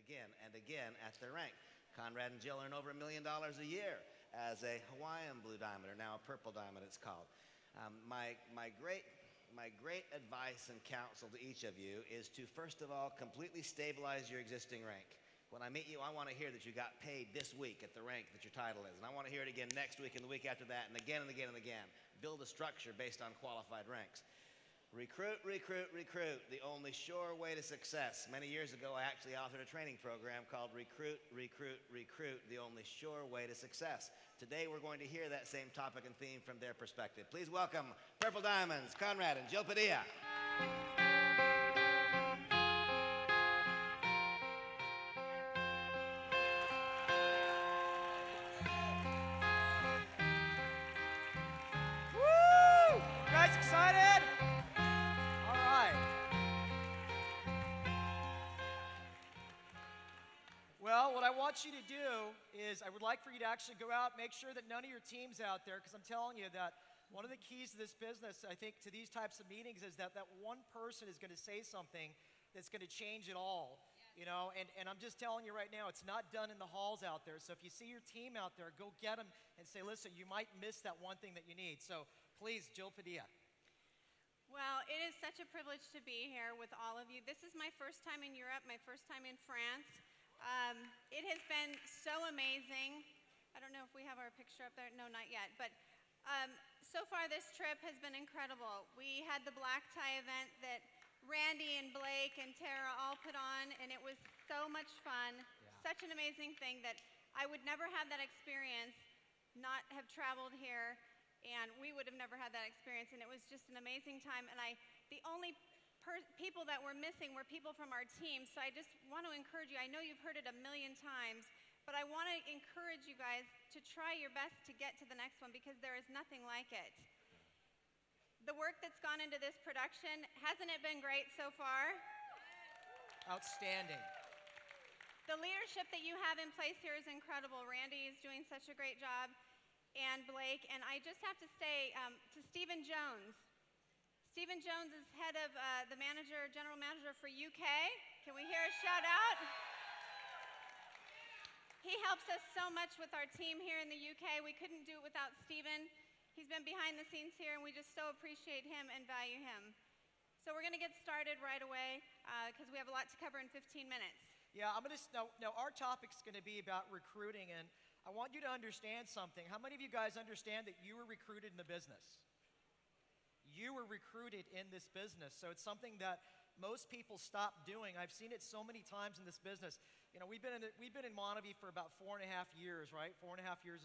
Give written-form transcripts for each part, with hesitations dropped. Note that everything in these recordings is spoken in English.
again and again at their rank. Conrad and Jill earn over $1 million a year as a Hawaiian blue diamond, or now a purple diamond it's called. My great advice and counsel to each of you is to, first of all, completely stabilize your existing rank. When I meet you, I want to hear that you got paid this week at the rank that your title is. And I want to hear it again next week and the week after that, and again and again and again. Build a structure based on qualified ranks. Recruit, recruit, recruit, the only sure way to success. Many years ago, I actually authored a training program called Recruit, Recruit, Recruit, the only sure way to success. Today, we're going to hear that same topic and theme from their perspective. Please welcome Purple Diamonds, Conrad and Jill Padilla. Woo! You guys excited? Well, what I want you to do is I would like for you to actually go out, make sure that none of your team's out there, because I'm telling you that one of the keys to this business, I think, to these types of meetings is that one person is going to say something that's going to change it all. Yes. You know, and I'm just telling you right now, it's not done in the halls out there. So if you see your team out there, go get them and say, listen, you might miss that one thing that you need. So please, Jill Padilla. Well, it is such a privilege to be here with all of you. This is my first time in Europe, my first time in France. It has been so amazing. I don't know if we have our picture up there. No, not yet. But so far this trip has been incredible. We had the black tie event that Randy and Blake and Tara all put on, and it was so much fun. Yeah. Such an amazing thing that I would never have that experience, not have traveled here, and we would have never had that experience. And it was just an amazing time. And the only people that were missing were people from our team. So I just want to encourage you. I know you've heard it a million times, but I want to encourage you guys to try your best to get to the next one, because there is nothing like it. The work that's gone into this production, hasn't it been great so far? Outstanding. The leadership that you have in place here is incredible. Randy is doing such a great job, and Blake. And I just have to say to Stephen Jones. Stephen Jones is head of the general manager for UK. Can we hear a shout out? He helps us so much with our team here in the UK. We couldn't do it without Stephen. He's been behind the scenes here, and we just so appreciate him and value him. So we're going to get started right away because we have a lot to cover in 15 minutes. Yeah, I'm going to now our topic's going to be about recruiting, and I want you to understand something. How many of you guys understand that you were recruited in the business? You were recruited in this business, so it's something that most people stop doing. I've seen it so many times in this business. You know, we've been in MonaVie for about 4.5 years, right? 4.5 years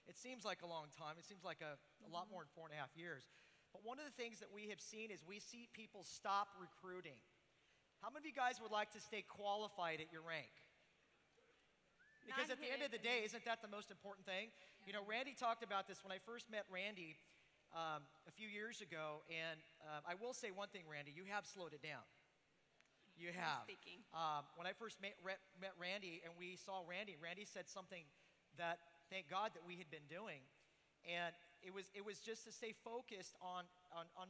it seems like a long time. It seems like a lot more than 4.5 years. But one of the things that we have seen is we see people stop recruiting. How many of you guys would like to stay qualified at your rank? Because at the end of the day, isn't that the most important thing? You know, Randy talked about this when I first met Randy a few years ago, and I will say one thing, Randy, you have slowed it down. You have. Speaking. When I first met Randy and we saw Randy said something that, thank God, that we had been doing, and it was just to stay focused on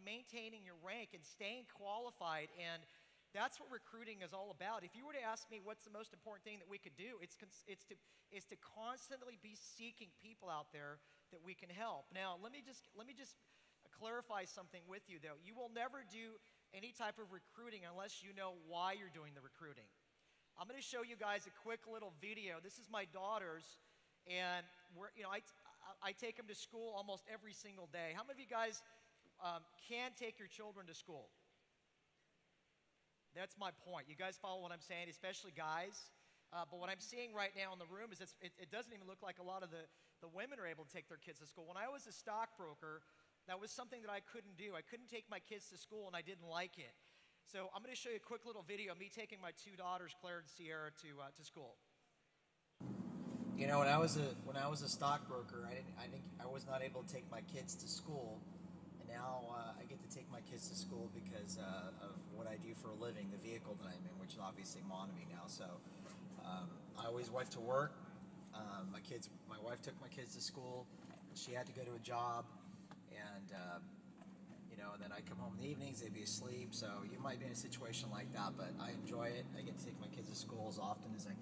maintaining your rank and staying qualified, and that's what recruiting is all about. If you were to ask me what's the most important thing that we could do, it's to constantly be seeking people out there that we can help. Now, let me just clarify something with you, though. You will never do any type of recruiting unless you know why you're doing the recruiting. I'm going to show you guys a quick little video. This is my daughters, and I take them to school almost every single day. How many of you guys can take your children to school? That's my point. You guys follow what I'm saying, especially guys. But what I'm seeing right now in the room is it doesn't even look like a lot of the women are able to take their kids to school. When I was a stockbroker, that was something that I couldn't do. I couldn't take my kids to school, and I didn't like it. So I'm going to show you a quick little video of me taking my two daughters, Claire and Sierra, to school. You know, when I was a stockbroker, I was not able to take my kids to school. Now I get to take my kids to school because of what I do for a living, the vehicle that I'm in, which is obviously MonaVie now. So I always went to work. My wife took my kids to school. She had to go to a job, and and then I come home in the evenings. They'd be asleep. So you might be in a situation like that, but I enjoy it. I get to take my kids to school as often as I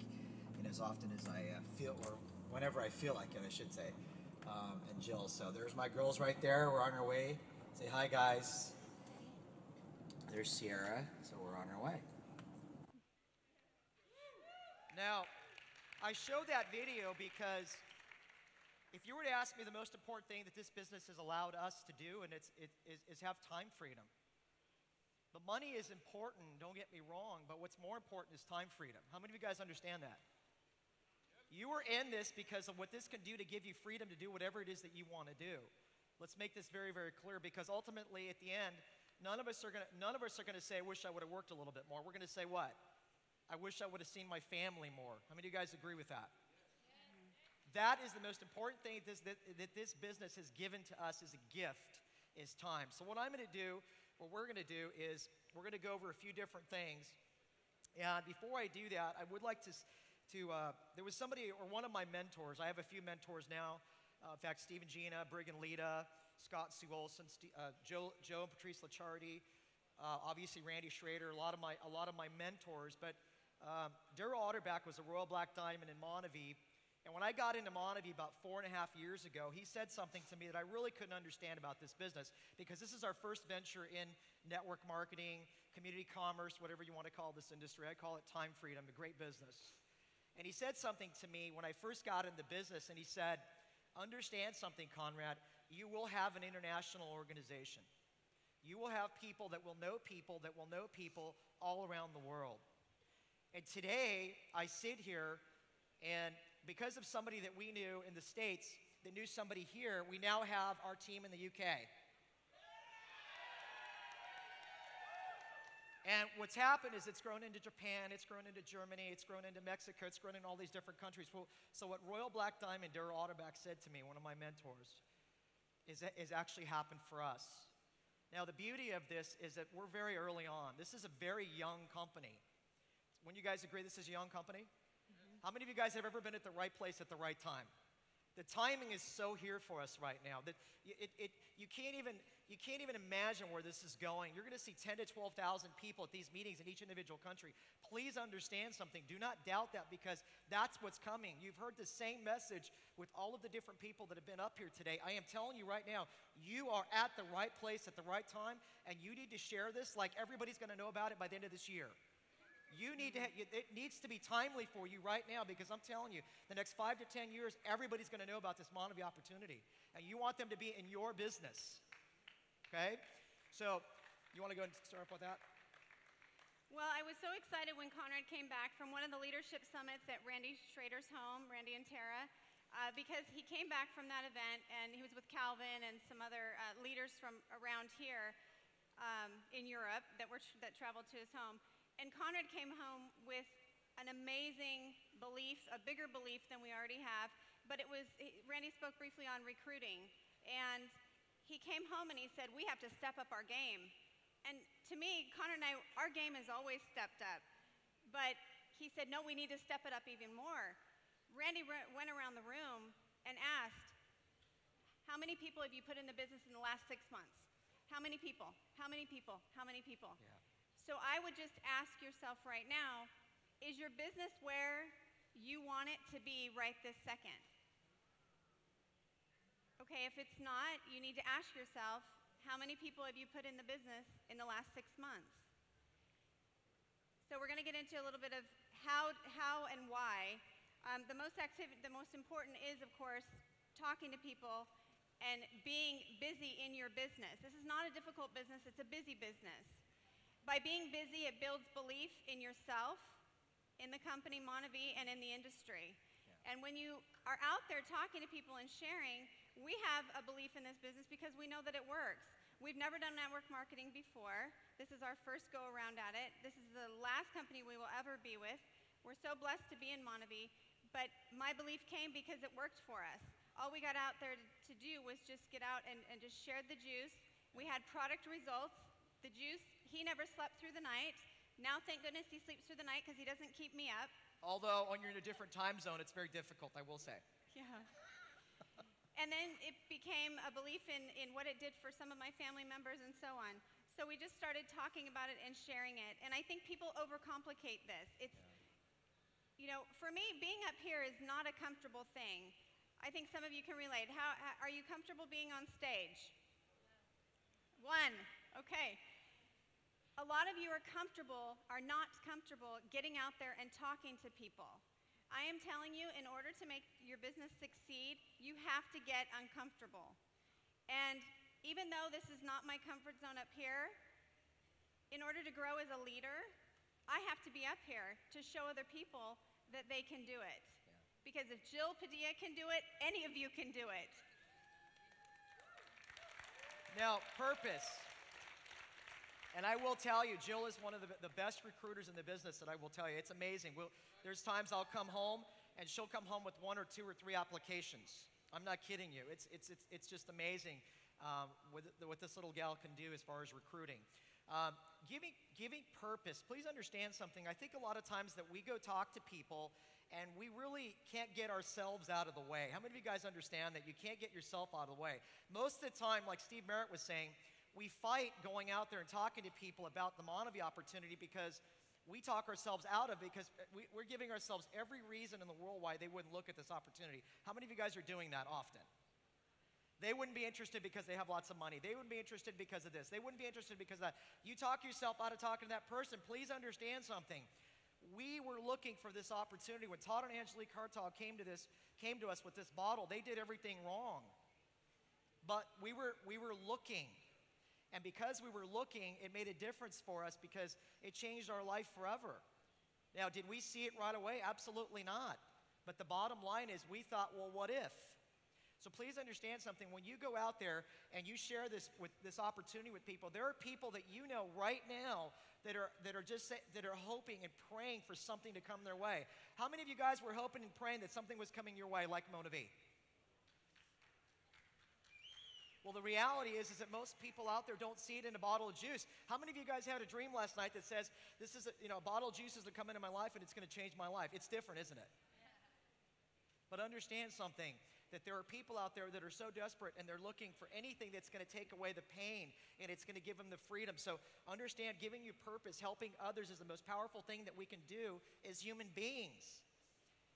as often as I feel, or whenever I feel like it, I should say. And Jill. So there's my girls right there. We're on our way. Say hi, guys. There's Sierra. So we're on our way. Now, I showed that video because if you were to ask me the most important thing that this business has allowed us to do, and is have time freedom. The money is important, don't get me wrong, but what's more important is time freedom. How many of you guys understand that? You are in this because of what this can do to give you freedom to do whatever it is that you want to do. Let's make this very, very clear, because ultimately at the end, none of us are going to say, I wish I would have worked a little bit more. We're going to say what? I wish I would have seen my family more. How many of you guys agree with that? That is the most important thing that this business has given to us as a gift, is time. So what I'm going to do, what we're going to do is we're going to go over a few different things. And before I do that, I would like to there was somebody, or one of my mentors. I have a few mentors now. In fact, Steve and Gina, Brig and Lita, Scott Sue Olson, Joe and Patrice Licciardi, obviously Randy Schrader, a lot of my mentors. But Darryl Otterback was a Royal Black Diamond in MonaVie. And when I got into MonaVie about 4.5 years ago, he said something to me that I really couldn't understand about this business, because this is our first venture in network marketing, community commerce, whatever you want to call this industry. I call it time freedom, a great business. And he said something to me when I first got into business, and he said, understand something, Conrad, you will have an international organization. You will have people that will know people that will know people all around the world. And today, I sit here, and because of somebody that we knew in the States that knew somebody here, we now have our team in the UK. And what's happened is it's grown into Japan, it's grown into Germany, it's grown into Mexico, it's grown in all these different countries. Well, so what Royal Black Diamond, Darryl Otterback, said to me, one of my mentors, is actually happened for us. Now, the beauty of this is that we're very early on. This is a very young company. When you guys agree this is a young company? Mm-hmm. How many of you guys have ever been at the right place at the right time? The timing is so here for us right now that you can't even imagine where this is going. You're going to see 10 to 12,000 people at these meetings in each individual country. Please understand something. Do not doubt that, because that's what's coming. You've heard the same message with all of the different people that have been up here today. I am telling you right now, you are at the right place at the right time, and you need to share this like everybody's going to know about it by the end of this year. It needs to be timely for you right now, because I'm telling you, the next 5 to 10 years, everybody's going to know about this MonaVie opportunity, and you want them to be in your business. Okay? So, you want to go and start off with that? Well, I was so excited when Conrad came back from one of the leadership summits at Randy Schrader's home, Randy and Tara, because he came back from that event, and he was with Calvin and some other leaders from around here in Europe that traveled to his home. And Conrad came home with an amazing belief, a bigger belief than we already have. But Randy spoke briefly on recruiting. And he came home and he said, we have to step up our game. And to me, Conrad and I, our game has always stepped up. But he said, no, we need to step it up even more. Randy went around the room and asked, how many people have you put in the business in the last 6 months? How many people? How many people? How many people? Yeah. So I would just ask yourself right now, is your business where you want it to be right this second? Okay, if it's not, you need to ask yourself, how many people have you put in the business in the last 6 months? So we're going to get into a little bit of how and why. The most important is, of course, talking to people and being busy in your business. This is not a difficult business, it's a busy business. By being busy, it builds belief in yourself, in the company MonaVie, and in the industry. Yeah. And when you are out there talking to people and sharing, we have a belief in this business because we know that it works. We've never done network marketing before. This is our first go around at it. This is the last company we will ever be with. We're so blessed to be in MonaVie, but my belief came because it worked for us. All we got out there to do was just get out and just share the juice. We had product results. The juice, he never slept through the night. Now, thank goodness he sleeps through the night because he doesn't keep me up. Although, when you're in a different time zone, it's very difficult, I will say. Yeah. And then it became a belief in what it did for some of my family members and so on. So we just started talking about it and sharing it. And I think people overcomplicate this. It's, You know, for me, being up here is not a comfortable thing. I think some of you can relate. Are you comfortable being on stage? One. Okay. A lot of you are not comfortable getting out there and talking to people. I am telling you, in order to make your business succeed, you have to get uncomfortable. And even though this is not my comfort zone up here, in order to grow as a leader, I have to be up here to show other people that they can do it. Yeah. Because if Jill Padilla can do it, any of you can do it. Now, purpose. And I will tell you, Jill is one of the best recruiters in the business that I will tell you. It's amazing. There's times I'll come home, and she'll come home with 1 or 2 or 3 applications. I'm not kidding you. It's just amazing what this little gal can do as far as recruiting. Giving purpose. Please understand something. I think a lot of times that we go talk to people, and we really can't get ourselves out of the way. How many of you guys understand that you can't get yourself out of the way? Most of the time, like Steve Merritt was saying, we fight going out there and talking to people about the MonaVie opportunity because we talk ourselves out of it because we're giving ourselves every reason in the world why they wouldn't look at this opportunity. How many of you guys are doing that often? They wouldn't be interested because they have lots of money. They wouldn't be interested because of this. They wouldn't be interested because of that. You talk yourself out of talking to that person. Please understand something. We were looking for this opportunity. When Todd and Angelique Hartog came to us with this bottle, they did everything wrong. But we were looking. And because we were looking, it made a difference for us because it changed our life forever. Now, did we see it right away? Absolutely not. But the bottom line is we thought, well, what if? So please understand something. When you go out there and you share this opportunity with people, there are people that you know right now that are hoping and praying for something to come their way. How many of you guys were hoping and praying that something was coming your way like MonaVie? Well, the reality is that most people out there don't see it in a bottle of juice. How many of you guys had a dream last night that says, this is a bottle of juice is to come into my life and it's going to change my life? It's different, isn't it? But understand something, that there are people out there that are so desperate and they're looking for anything that's going to take away the pain and it's going to give them the freedom. So understand, giving you purpose, helping others is the most powerful thing that we can do as human beings.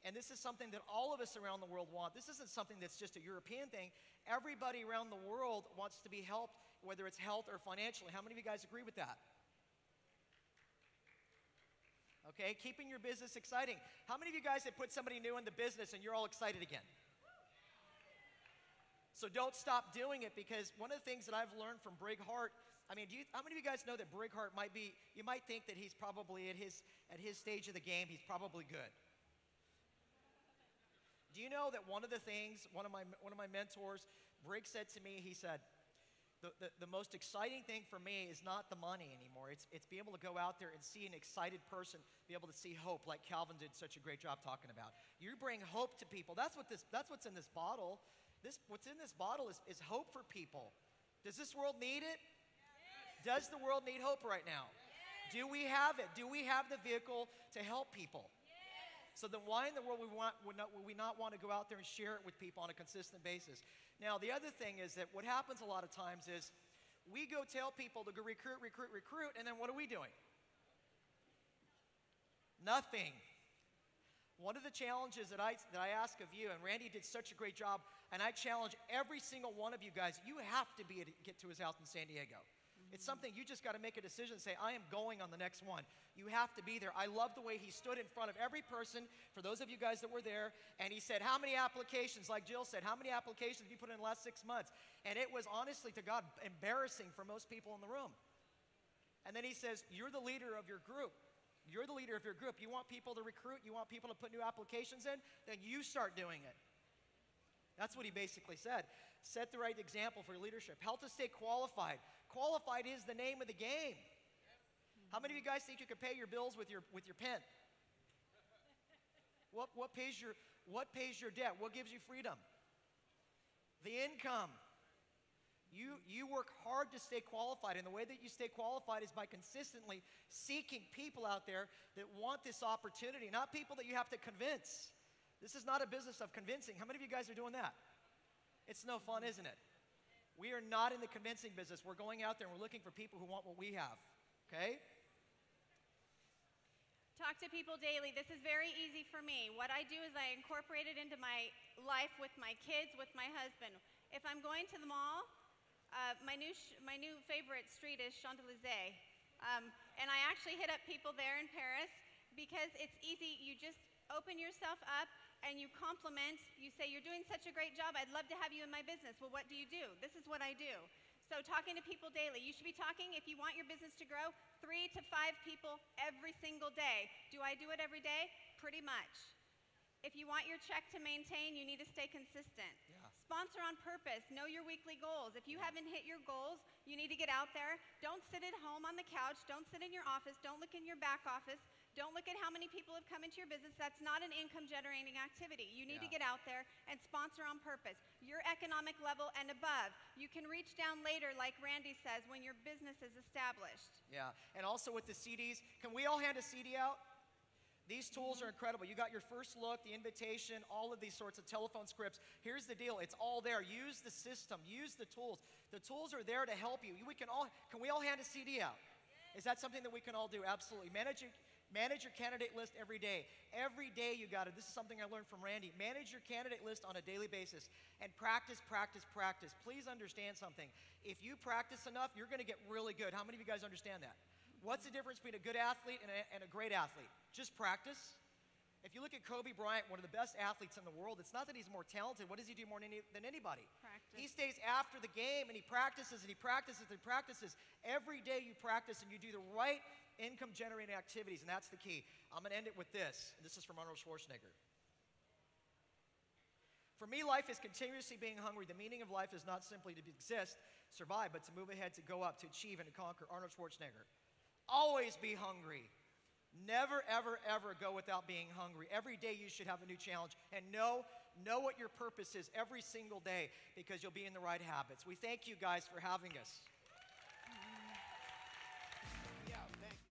And this is something that all of us around the world want. This isn't something that's just a European thing. Everybody around the world wants to be helped, whether it's health or financially. How many of you guys agree with that? Okay, keeping your business exciting. How many of you guys have put somebody new in the business and you're all excited again? So don't stop doing it, because one of the things that I've learned from Brig Hart, how many of you guys know that Brig Hart you might think that he's probably at his stage of the game, he's probably good. Do you know that one of my mentors, Brig, said to me, he said, the most exciting thing for me is not the money anymore. It's being able to go out there and see an excited person, be able to see hope, like Calvin did such a great job talking about. You bring hope to people. That's what's in this bottle. What's in this bottle is hope for people. Does this world need it? Yes. Does the world need hope right now? Yes. Do we have it? Do we have the vehicle to help people? So then why in the world would we not want to go out there and share it with people on a consistent basis? Now, the other thing is that what happens a lot of times is we go tell people to go recruit, and then what are we doing? Nothing. One of the challenges that I ask of you, and Randy did such a great job, and I challenge every single one of you guys, you have to get to his house in San Diego. It's something you just got to make a decision and say, I am going on the next one. You have to be there. I love the way he stood in front of every person, for those of you guys that were there, and he said, how many applications, like Jill said, how many applications have you put in the last 6 months? And it was honestly to God embarrassing for most people in the room. And then he says, you're the leader of your group. You're the leader of your group. You want people to recruit, you want people to put new applications in, then you start doing it. That's what he basically said. Set the right example for your leadership. Help to stay qualified. Qualified is the name of the game. How many of you guys think you can pay your bills with your pen? What pays your debt? What gives you freedom? The income. You work hard to stay qualified, and the way that you stay qualified is by consistently seeking people out there that want this opportunity, not people that you have to convince. This is not a business of convincing. How many of you guys are doing that? It's no fun, isn't it? We are not in the convincing business. We're going out there and we're looking for people who want what we have, okay? Talk to people daily. This is very easy for me. What I do is I incorporate it into my life with my kids, with my husband. If I'm going to the mall, my new favorite street is Champs-Élysées. And I actually hit up people there in Paris because it's easy. You just open yourself up and you compliment. You say, you're doing such a great job. I'd love to have you in my business. Well, what do you do? This is what I do. So talking to people daily. You should be talking, if you want your business to grow, 3 to 5 people every single day. Do I do it every day? Pretty much. If you want your check to maintain, you need to stay consistent. Yeah. Sponsor on purpose. Know your weekly goals. If you haven't hit your goals, you need to get out there. Don't sit at home on the couch. Don't sit in your office. Don't look in your back office. Don't look at how many people have come into your business. That's not an income-generating activity. You need to get out there and sponsor on purpose. Your economic level and above. You can reach down later, like Randy says, when your business is established. Yeah, and also with the CDs, can we all hand a CD out? These tools are incredible. You got your first look, the invitation, all of these sorts of telephone scripts. Here's the deal. It's all there. Use the system. Use the tools. The tools are there to help you. Can we all hand a CD out? Is that something that we can all do? Absolutely. Manage your candidate list every day. Every day you got it. This is something I learned from Randy. Manage your candidate list on a daily basis and practice, practice, practice. Please understand something. If you practice enough, you're going to get really good. How many of you guys understand that? What's the difference between a good athlete and a great athlete? Just practice. If you look at Kobe Bryant, one of the best athletes in the world, it's not that he's more talented. What does he do more than anybody? Practice. He stays after the game and he practices and he practices and practices. Every day you practice and you do the right income-generating activities, and that's the key. I'm going to end it with this. This is from Arnold Schwarzenegger. For me, life is continuously being hungry. The meaning of life is not simply to exist, survive, but to move ahead, to go up, to achieve, and to conquer. Arnold Schwarzenegger. Always be hungry. Never, ever, ever go without being hungry. Every day you should have a new challenge. And know what your purpose is every single day, because you'll be in the right habits. We thank you guys for having us. Yeah, thank you.